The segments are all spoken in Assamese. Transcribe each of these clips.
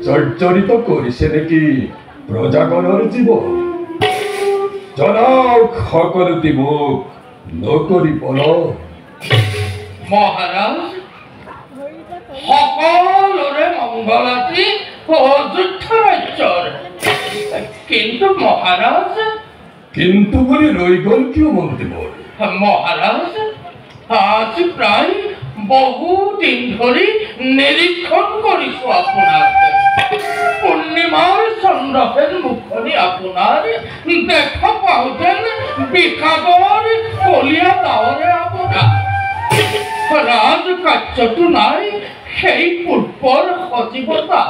জৰ্জৰিত কৰিছে নেকি প্ৰজাগণৰ জীবন জনাওক সকলোটি মোক নকৰি বল মহাৰাজ সকলোৰে মংগলাতি অযোধ্যা ৰাজ্যৰ কিন্তু মহাৰাজ কিন্তু বুলি ৰৈ গ'ল কিয় মন্ত্ৰীবৰ মহাৰাজ আজি প্ৰায় বহুদিন ধৰি নিৰীক্ষণ কৰিছো আপোনাক পূৰ্ণিমাৰ চন্দ্ৰফেন মুখনি আপোনাৰ দেখা পাওঁতেন বিষাদৰ কলীয়া ডাৱৰে আপোনাৰ ৰাজকাৰ্যটো নাই সেই পূৰ্বৰ সজীৱতা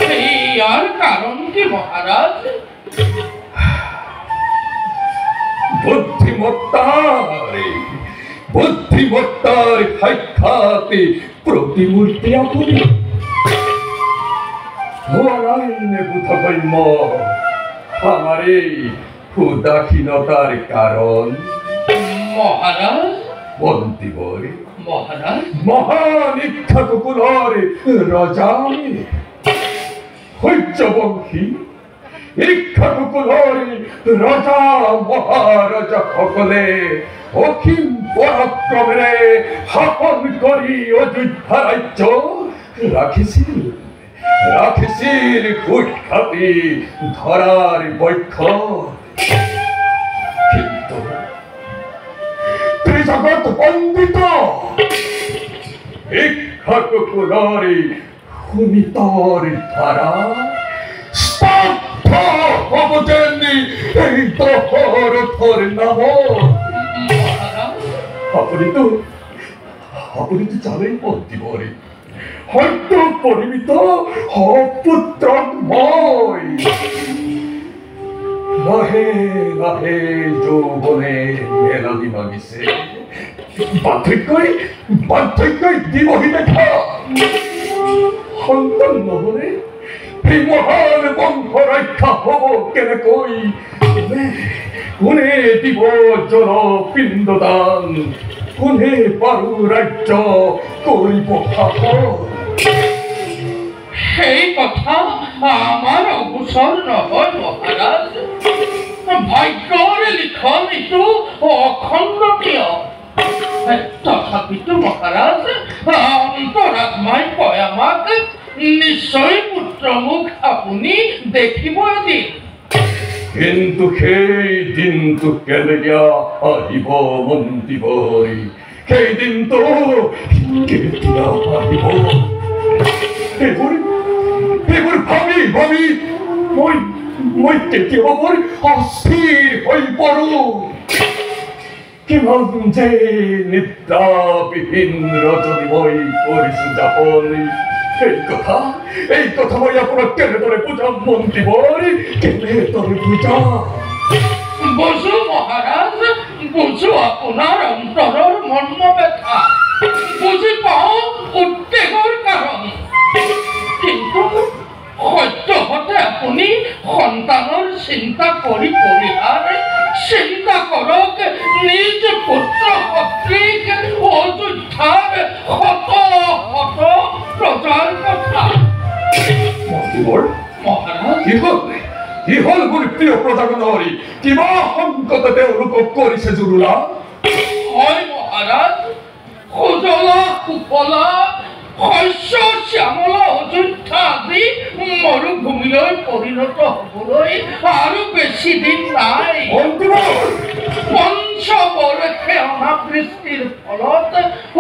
ইয়াৰ কাৰণ কি মহাৰাজ বুদ্ধিমত্তাৰ সাক্ষাতে প্ৰতিমূৰ্তি আপুনি বোধগম্য আমাৰ এই উদাসীনতাৰ কাৰণ মহাৰাজ মন্ত্ৰীবৰ মহাৰাজ মহান ইক্ষাকুকুলৰ ৰজা আমি সূৰ্যবংশী ইক্ষাকুকুলৰ ৰজা মহাৰজাসকলে অসীম পৰাক্ৰমেৰে শাসন কৰি অযোধ্যা ৰাজ্য ৰাখিছিল সুখ্যাতি ধৰাৰ বক্ষ কিন্তু ত্ৰিজগত বন্দিত ইক্ষাকুকুলৰ সুনিতৰ ধাৰা স্তব্ধ হ'ব যেন এই দশৰথৰ নামত আপুনিতো জানেই মন্ত্ৰীবৰে সত্য পৰিমিত সপুত্ৰক মই লাহে লাহে যৌৱনে মেলনি মাগিছে বাৰ্ধক্যই দিবহি দেখা সন্তান নহ'লে এই মহান বংশ ৰক্ষা হ'ব কেনেকৈ কোনে দিব জন পিণ্ডদান কোনে পাৰু ৰাজ্য কৰিব শাসন সেই কথা আমাৰ অগোচৰ নহয় মহাৰাজ ভাগ্যৰ লিখনিটো অখণ্ডনীয় তথাপিতো মহাৰাজ অন্তৰাত্মাই কয় আমাক নিশ্চয় পুত্ৰমুখ আপুনি দেখিব এদিন কিন্তু সেই দিনটো কেতিয়া আহিব মন্ত্ৰীবৰী সেই দিনটো কেতিয়া আহিব এইবোৰ ভাবি ভাবি মই কেতিয়াবা বৰ অস্থিৰ হৈ পৰোঁ কিমান যে নিদ্ৰাবিহীন ৰজনী মই কৰিছোঁ যাপন এই কথা মই আপোনাক কেনেদৰে বুজাম মন্ত্ৰীবৰী কেনেদৰে বুজাম বুজো মহাৰাজ বুজো আপোনাৰ অন্তৰৰ মৰ্মব্যথা বুজি পাওঁ উদ্বেগৰ কাৰণ কিন্তু সদ্যহতে আপুনি সন্তানৰ চিন্তা কৰি পৰিহাৰ চিন্তা কৰক নিজ পুত্ৰ সদৃশ অযোধ্যাৰ শত শত প্ৰজাৰ কথা মহাৰাজ কি হ'ল মোৰ প্ৰিয় প্ৰজাগণৰ কিবা সংকটে তেওঁলোকক কৰিছে জুৰুলা হয় মহাৰাজ সুজলা সুফলা শস্য শ্যামলা অযোধ্যা আদি মৰুভূমিলৈ পৰিণত হ'বলৈ আৰু বেছি দিন নাই পঞ্চবৰ্ষে অনাবৃষ্টিৰ ফলত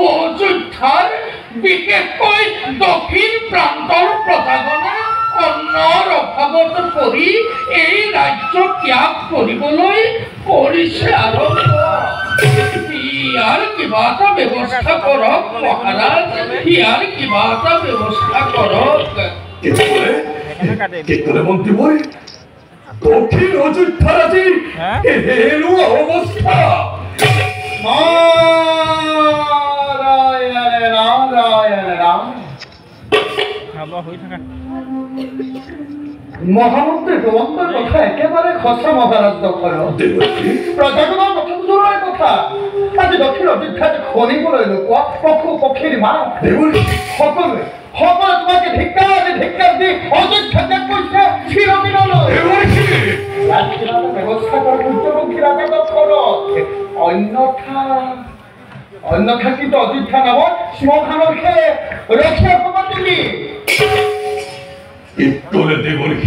অযোধ্যাৰ বিশেষকৈ দক্ষিণ প্ৰান্তৰ প্ৰজাজনে অন্নৰ অভাৱত পৰি এই ৰাজ্য ত্যাগ কৰিবলৈ কৰিছে আৰম্ভ ইয়াৰ কিবা এটা ব্যৱস্থা কৰক মহাৰাজ ইয়াৰ কিবা এটা ব্যৱস্থা কৰক মন্ত্ৰীবৰী দক্ষিণ অযোধ্যাৰ আজি এনেকুৱা অৱস্থা মহামন্ত্ৰী হেমন্তৰ কথা একেবাৰে সঁচা মহাৰাজ দখৰ প্ৰজাজনৰ নতুন কথা আজি দক্ষিণ অযোধ্যাত শুনিবলৈ নোপোৱা পশু পক্ষীৰ মাত সকলোৱে তোমাকে ধিক্কাৰ দি অযোধ্যা ত্যাগ কৰিছে চিৰদিনলৈ ব্যৱস্থা কৰা সূৰ্যমুখী ৰাজা দখৰ অন্যথা কিন্তু অযোধ্যা নামত শ্মশানৰ ৰক্ষা হ'ব তুমি দেৱৰী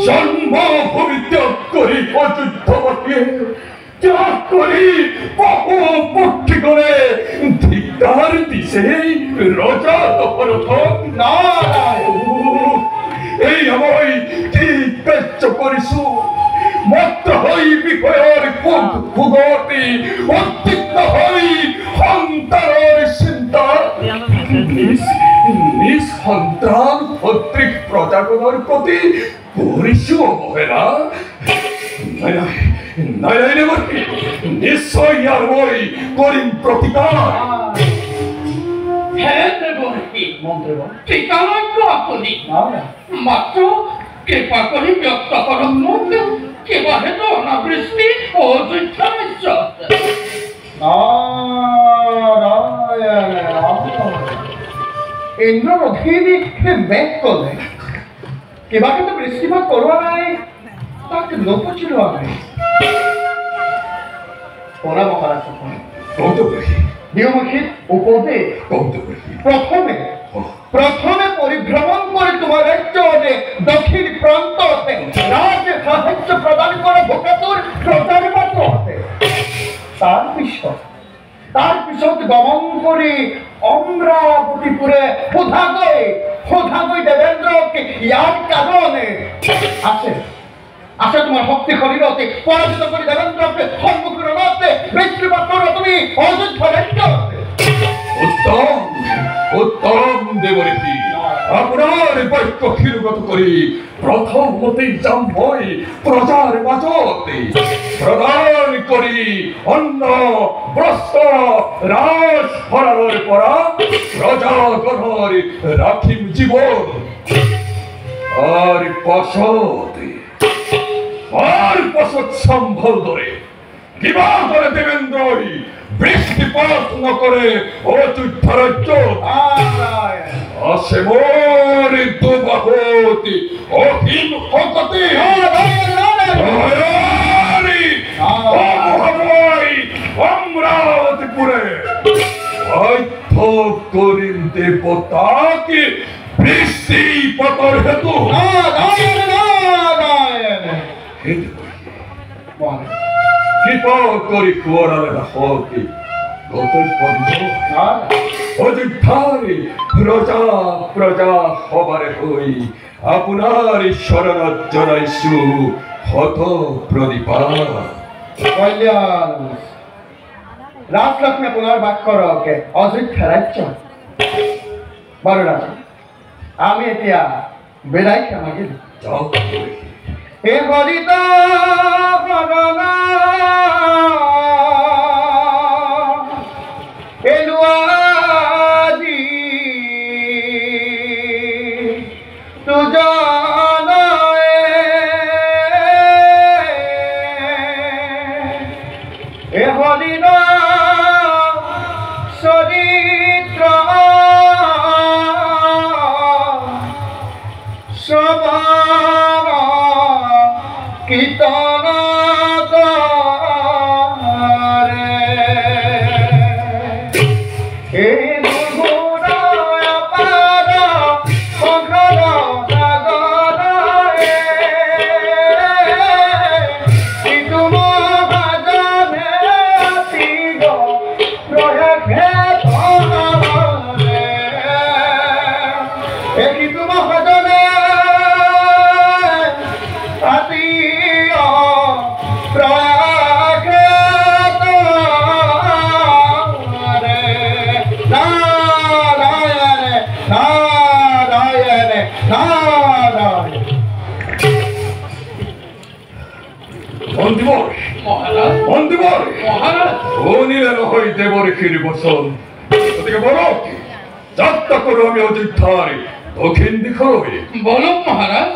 জন্মভূমি ত্যাগ কৰি অযোধ্যাবাসীয়ে ত্যাগ কৰি পশু পক্ষীগণে ধিক্কাৰ দিছে ৰজা দশৰথক এই মই কি কাৰ্য কৰিছোঁ মাত্ৰ হৈ বিষয়ৰ ভোগতি উদ্বিগ্ন হৈ সন্তানৰ চিন্তা নিজ সন্তান সদৃশ প্ৰজাগণৰ প্ৰতি কৰিছোঁ অৱহেলা নাই নিশ্চয় ইয়াৰ মই কৰিম প্ৰতিকাৰ হে দেৱৰ্ষি ঠিকানাটো আপুনি মাত্ৰ কৃপা কৰি ব্যক্ত কৰক মোক কিবাহেতু অনাবৃষ্টি অযোধ্যা ৰাজ্যত ইন্দ্ৰৰ অধীনী বেগ ক'লে কিবাকেতো বৃষ্টিপাত কৰোৱা নাই তাক নপচি লোৱা নাই পৰা মহাৰাজ নিয়মসিত উপদেশ প্ৰথমে পৰিভ্ৰমণ কৰি তোমাৰ ৰাজ্যতে দক্ষিণ প্ৰান্ততে ৰাজ সাহায্য প্ৰদান কৰা ভোকাটোৰ প্ৰচাৰ মাত্ৰ আছে তাৰপিছত গমন কৰি অমৰাৱতীপুৰে সোধাগৈ দেৱেন্দ্ৰক ইয়াৰ কাৰণে আছে তোমাৰ শক্তি শৰীৰতে পৰাজিত কৰি দেৱেন্দ্ৰক সন্মুখীন ৰণতে বৃষ্টিপাত কৰা তুমি অযোধ্যা ৰাজ্যতে উত্তম দেৱৰী আপোনাৰ বাক্য শিৰোগত কৰি প্ৰথমতে যাম মই প্ৰজাৰ মাজতে প্ৰদান কৰি অন্ন বস্ত্ৰ ৰাজ ভঁৰালৰ পৰা প্ৰজাগণৰ ৰাখিম জীৱন আৰু পাছত চাম ভালদৰে কিবা দৰে দেৱেন্দ্ৰই বৃষ্টিপাত নকরে অযোধ্যার রাজ্য আসে মরি দুবাহতি অহিম হকতি অমরাবতীপুরে বাধ্য করিম দেবতাকে বৃষ্টিপাতের হেতু কৃপা করি কুয়ারালে হতি অযোধ্যারে প্রজা প্রজা হবারে হই আপনার শরণ জনাইছু হত প্রদীপা কল্যাণ রাজলক্ষ্মী পুনর্বাস কৰকে অযোধ্যা ৰাজ্য বাৰু ৰাজা আমি এতিয়া বিদায় মাগিল যাও হে হৰিত ভগৱান এলুৱাজি তুজনায়ে হে হৰিণ চৰিত্ৰ সবাৰ কীৰ্তন কৰে হে দুগুণায় পাৰ অঘৰ সাগৰে সিতুম ভাজনে আতিগ প্ৰয়াসে ধনৰে হে সিতুম ভাজনে দেবৰে খিৰি বসন ওদিকে বলো যাত্ৰা কৰো আমি অযোধ্যাৰ দক্ষিণ দিক হবে বলো মহাৰাজ